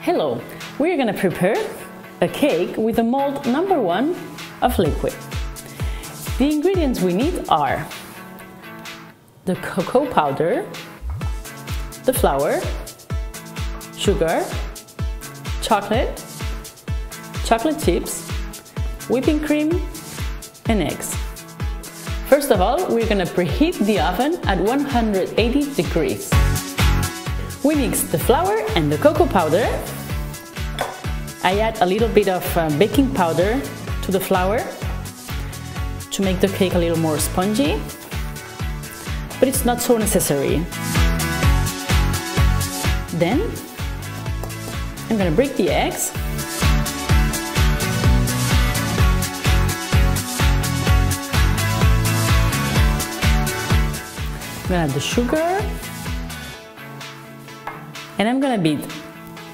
Hello, we're gonna prepare a cake with the mold number 1 of Lékué. The ingredients we need are the cocoa powder, the flour, sugar, chocolate chips, whipping cream, and eggs. First of all, we're gonna preheat the oven at 180 degrees. We mix the flour and the cocoa powder. I add a little bit of baking powder to the flour to make the cake a little more spongy, but it's not so necessary. Then I'm gonna break the eggs. I'm gonna add the sugar, and I'm gonna beat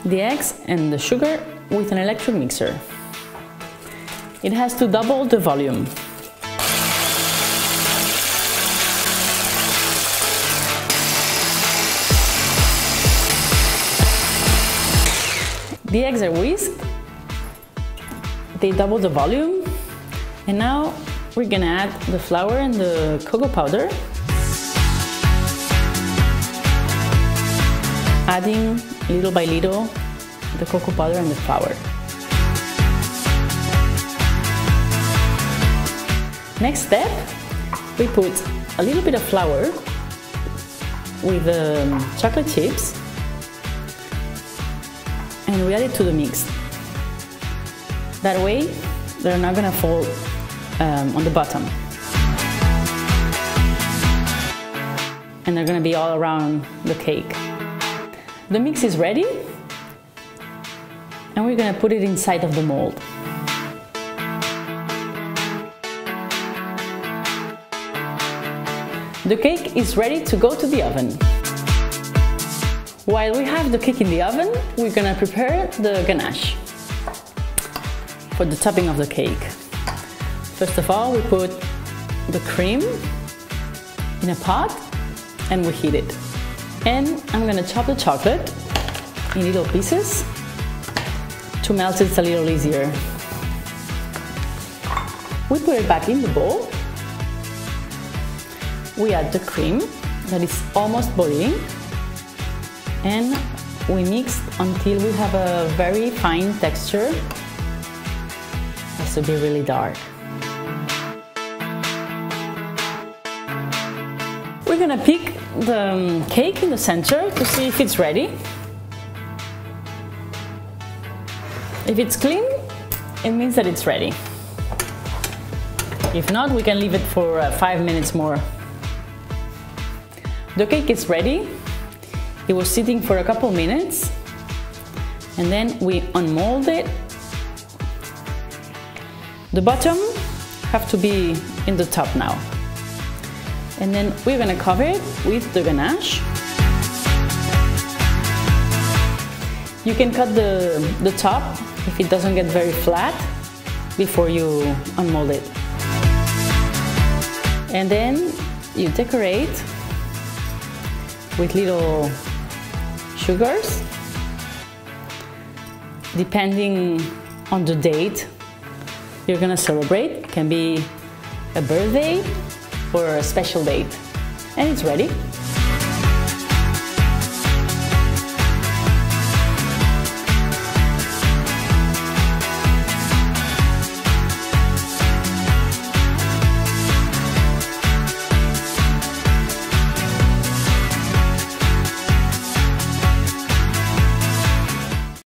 the eggs and the sugar with an electric mixer. It has to double the volume. The eggs are whisked, they double the volume, and now we're gonna add the flour and the cocoa powder, adding little by little the cocoa powder and the flour. Next step, we put a little bit of flour with the chocolate chips and we add it to the mix. That way, they're not gonna fall on the bottom. And they're gonna be all around the cake. The mix is ready, and we're gonna put it inside of the mold. The cake is ready to go to the oven. While we have the cake in the oven, we're gonna prepare the ganache for the topping of the cake. First of all, we put the cream in a pot and we heat it. And I'm gonna chop the chocolate in little pieces to melt it a little easier. We put it back in the bowl. We add the cream that is almost boiling, and we mix until we have a very fine texture. It has to be really dark. We're gonna pick the cake in the center to see if it's ready. If it's clean, it means that it's ready. If not, we can leave it for 5 minutes more. The cake is ready. It was sitting for a couple minutes, and then we unmold it. The bottom have to be in the top now. And then we're gonna cover it with the ganache. You can cut the top if it doesn't get very flat before you unmold it. And then you decorate with little sugars, depending on the date you're gonna celebrate. It can be a birthday or a special date. And it's ready.